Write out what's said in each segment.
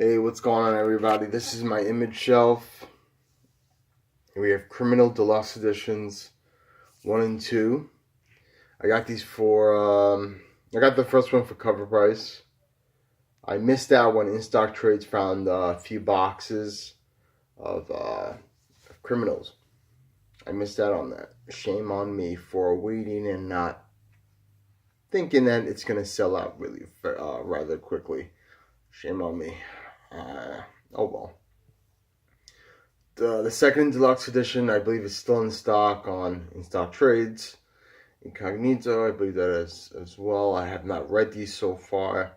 Hey, what's going on, everybody? This is my image shelf. We have Criminal Deluxe Editions 1 and 2. I got these I got the first one for cover price. I missed out when In Stock Trades found a few boxes of Criminals. I missed out on that. Shame on me for waiting and not thinking that it's going to sell out really rather quickly. Shame on me. Oh well. The second deluxe edition, I believe, is still in stock on In Stock Trades. Incognito, I believe that is as well. I have not read these so far.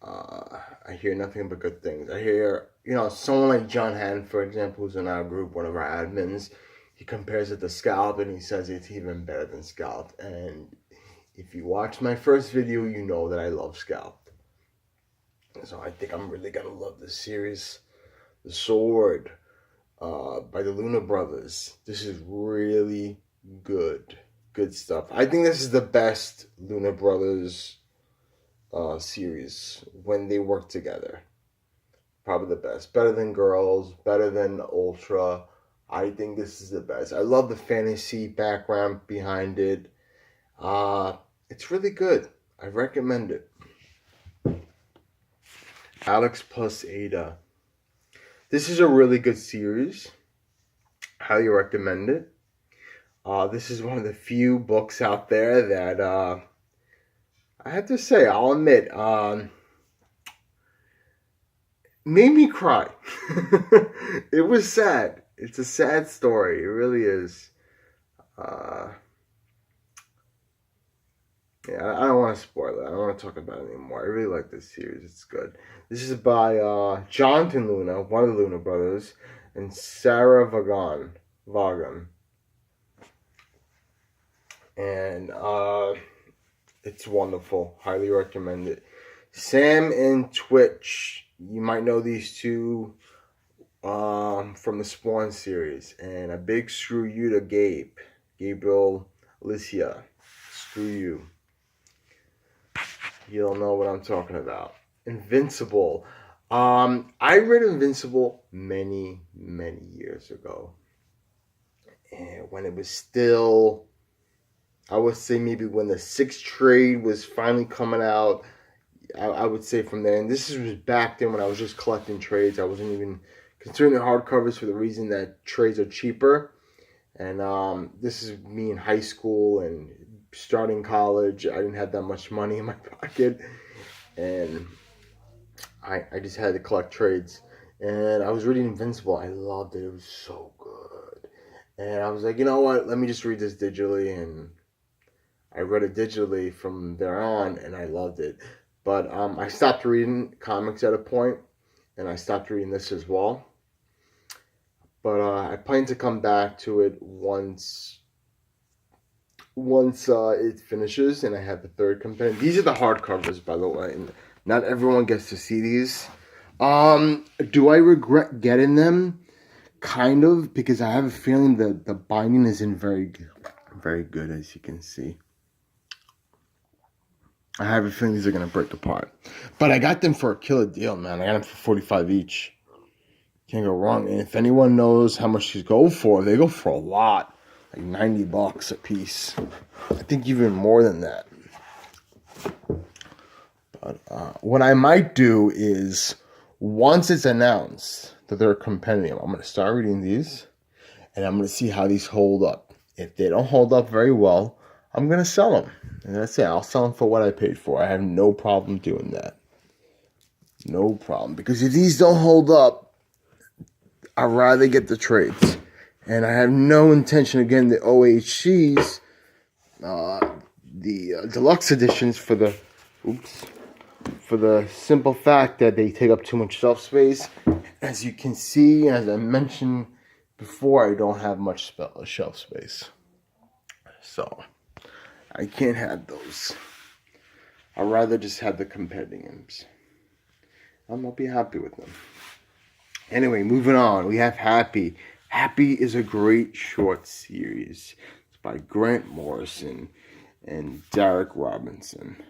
I hear nothing but good things. I hear, someone like John Haddon, for example, who's in our group, one of our admins, he compares it to Scalp and he says it's even better than Scalp. And if you watch my first video, you know that I love Scalp. So I think I'm really going to love this series. The Sword by the Luna Brothers. This is really good stuff. I think this is the best Luna Brothers series when they work together. Probably the best. Better than Girls, better than Ultra. I think this is the best. I love the fantasy background behind it. It's really good. I recommend it. Alex plus Ada. This is a really good series. Highly recommend it. This is one of the few books out there that I have to say, I'll admit, made me cry. It was sad. It's a sad story. It really is. Yeah, I don't want to spoil it. I don't want to talk about it anymore. I really like this series. It's good. This is by Jonathan Luna, one of the Luna brothers, and Sarah Vaughan. And it's wonderful. Highly recommend it. Sam and Twitch. You might know these two from the Spawn series. And a big screw you to Gabriel Alicia. Screw you. You don't know what I'm talking about. Invincible. I read Invincible many years ago. And when it was still, I would say maybe when the 6th trade was finally coming out, I would say from there. And this was back then when I was just collecting trades. I wasn't even considering the hardcovers for the reason that trades are cheaper. And this is me in high school and starting college. I didn't have that much money in my pocket. And I just had to collect trades. And I was reading Invincible. I loved it. It was so good. And I was like, you know what? Let me just read this digitally. And I read it digitally from there on, and I loved it. But I stopped reading comics at a point, and I stopped reading this as well. But I plan to come back to it once it finishes, and I have the third compendium. These are the hardcovers, by the way. And not everyone gets to see these. Do I regret getting them? Kind of, because I have a feeling that the binding isn't very good, as you can see. I have a feeling these are going to break apart. But I got them for a killer deal, man. I got them for $45 each. Can't go wrong. And if anyone knows how much these go for, they go for a lot. Like $90 a piece. I think even more than that. But what I might do is, once it's announced that they're a compendium, I'm going to start reading these. And I'm going to see how these hold up. If they don't hold up very well, I'm going to sell them. And that's it. I'll sell them for what I paid for. I have no problem doing that. No problem. Because if these don't hold up, I'd rather get the trades. And I have no intention of getting the OHCs, the deluxe editions for the simple fact that they take up too much shelf space. As you can see, as I mentioned before, I don't have much shelf space. So I can't have those. I'd rather just have the compendiums. I'm gonna be happy with them. Anyway, moving on. We have Happy. Happy is a great short series. It's by Grant Morrison and Derek Robinson.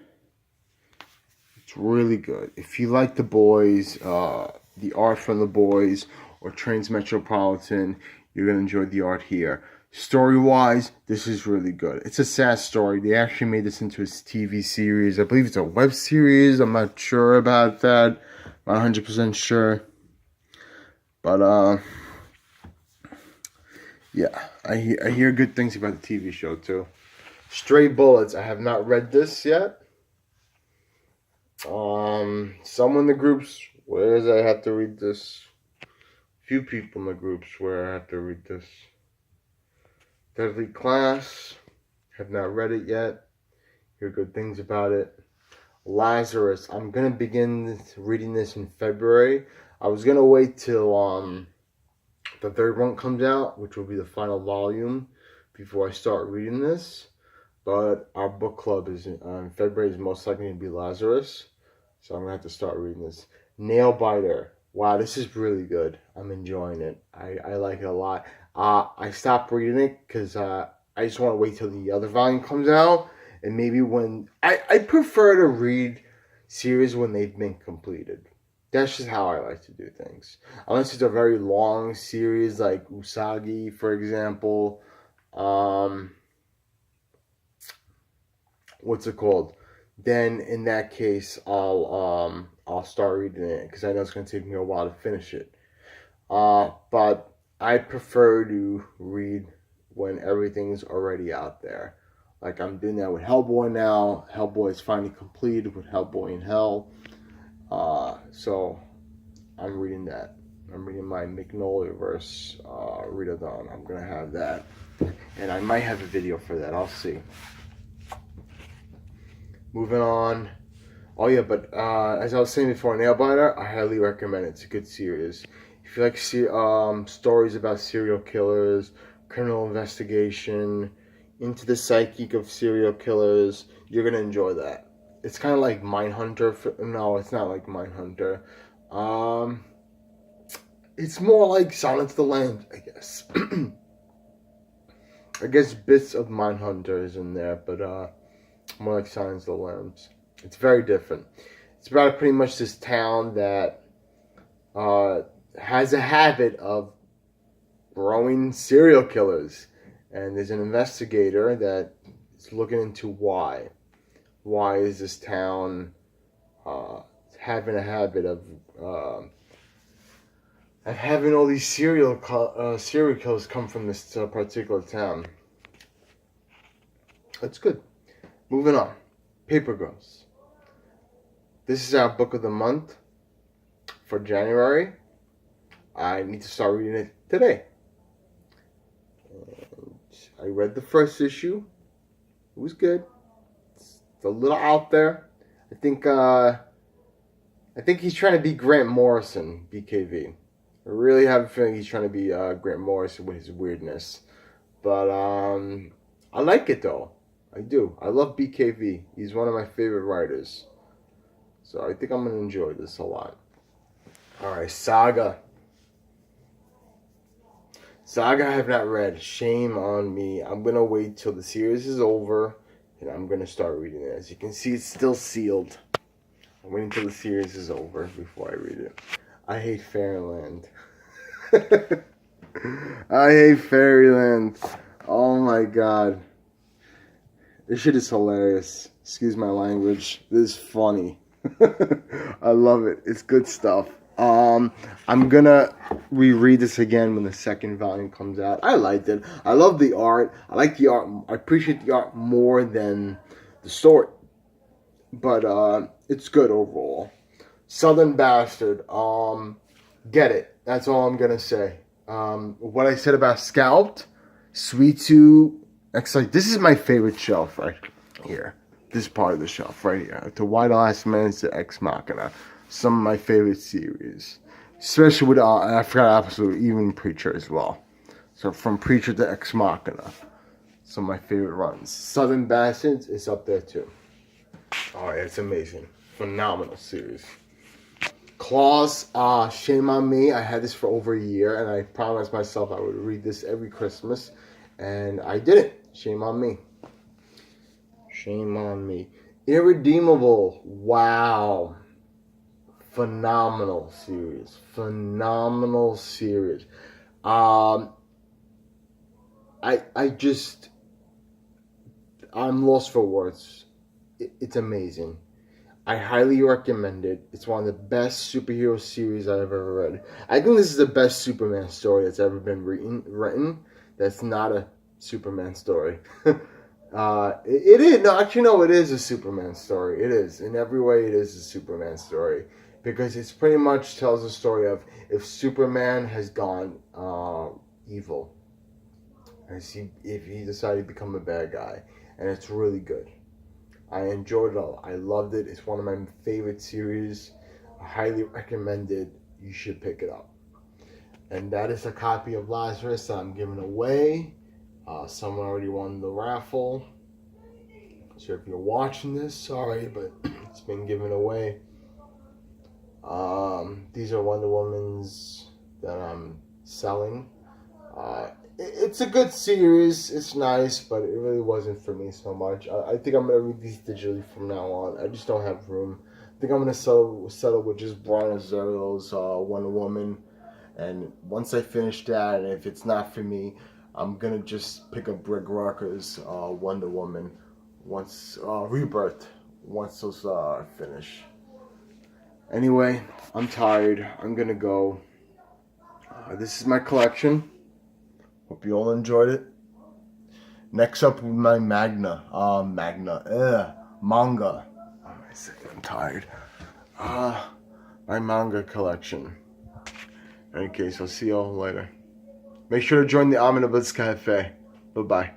It's It's really good. If you like The Boys, the art from The Boys, or Trains Metropolitan, you're going to enjoy the art here. Story-wise, this is really good. It's a sad story. They actually made this into a TV series. I believe it's a web series. I'm not sure about that. Not 100% sure. But, yeah, I hear good things about the TV show, too. Stray Bullets. I have not read this yet. Some in the groups, where does I have to read this? Few people in the groups where I have to read this. Deadly Class, have not read it yet. Hear good things about it. Lazarus, I'm gonna begin reading this in February. I was gonna wait till the third one comes out, which will be the final volume, before I start reading this. But our book club is in February is most likely to be Lazarus. So I'm going to have to start reading this. Nailbiter. Wow, this is really good. I'm enjoying it. I like it a lot. I stopped reading it because I just want to wait till the other volume comes out. And maybe when... I prefer to read series when they've been completed. That's just how I like to do things. Unless it's a very long series like Usagi, for example. What's it called? Then in that case, I'll start reading it because I know it's going to take me a while to finish it. But I prefer to read when everything's already out there. Like I'm doing that with Hellboy now. Hellboy is finally completed with Hellboy in Hell. So I'm reading that. I'm reading my Magnolia-verse readathon. I'm going to have that. And I might have a video for that. I'll see. Moving on. Oh yeah, but as I was saying before, Nailbiter, I highly recommend it. It's a good series. If you like stories about serial killers, criminal investigation, into the psyche of serial killers, you're going to enjoy that. It's kind of like Mindhunter. No, it's not like Mindhunter. It's more like Silence of the Lambs, I guess. I guess bits of Mindhunter is in there, but more like Silence of the Lambs. It's very different. It's about pretty much this town that has a habit of growing serial killers. And there's an investigator that is looking into why. Why is this town having a habit of having all these serial killers come from this particular town? That's good. Moving on. Paper Girls. This is our book of the month for January. I need to start reading it today. And I read the first issue. It was good. It's a little out there. I think he's trying to be Grant Morrison, BKV. I really have a feeling he's trying to be Grant Morrison with his weirdness. But I like it though. I do. I love BKV. He's one of my favorite writers. So I think I'm going to enjoy this a lot. Alright, Saga. Saga I have not read. Shame on me. I'm going to wait till the series is over. And I'm going to start reading it. As you can see, it's still sealed. I'm waiting till the series is over before I read it. I hate Fairyland. I hate Fairyland. Oh my god. This shit is hilarious. Excuse my language. This is funny. I love it. It's good stuff. I'm gonna reread this again when the second volume comes out. I liked it. I love the art. I like the art. I appreciate the art more than the story. But it's good overall. Southern Bastard. Get it. That's all I'm gonna say. What I said about Scalped, Sweet Tooth. Actually, this is my favorite shelf right here. This part of the shelf right here. To Why the Last Man is the Ex Machina. Some of my favorite series. Especially with, I forgot episode, even Preacher as well. So from Preacher to Ex Machina. Some of my favorite runs. Southern Bastards is up there too. Oh, it's amazing. Phenomenal series. Claws, shame on me. I had this for over a year and I promised myself I would read this every Christmas. And I didn't. Shame on me. Shame on me. Irredeemable. Wow. Phenomenal series. Phenomenal series. Um, I just I'm lost for words. It's amazing. I highly recommend it. It's one of the best superhero series I've ever read. I think this is the best Superman story that's ever been written. That's not a Superman story. It is. No, actually, no, it is a Superman story. It is. In every way, it is a Superman story. Because it's pretty much tells the story of if Superman has gone evil. If he decided to become a bad guy. And it's really good. I enjoyed it all. I loved it. It's one of my favorite series. I highly recommend it. You should pick it up. And that is a copy of Lazarus that I'm giving away. Someone already won the raffle. So if you're watching this, sorry, but it's been given away. These are Wonder Womans that I'm selling. It's a good series. It's nice, but it really wasn't for me so much. I think I'm gonna read these digitally from now on. I just don't have room. I think I'm gonna settle with just Brian Azarello's Wonder Woman. And once I finish that, and if it's not for me, I'm gonna just pick up Greg Rucka's Wonder Woman once Rebirth. Once those finish. Anyway, I'm tired. I'm gonna go. This is my collection. Hope you all enjoyed it. Next up, my manga. I'm tired. My manga collection. In any case, I'll see y'all later. Make sure to join the Omnibus Cafe. Bye-bye.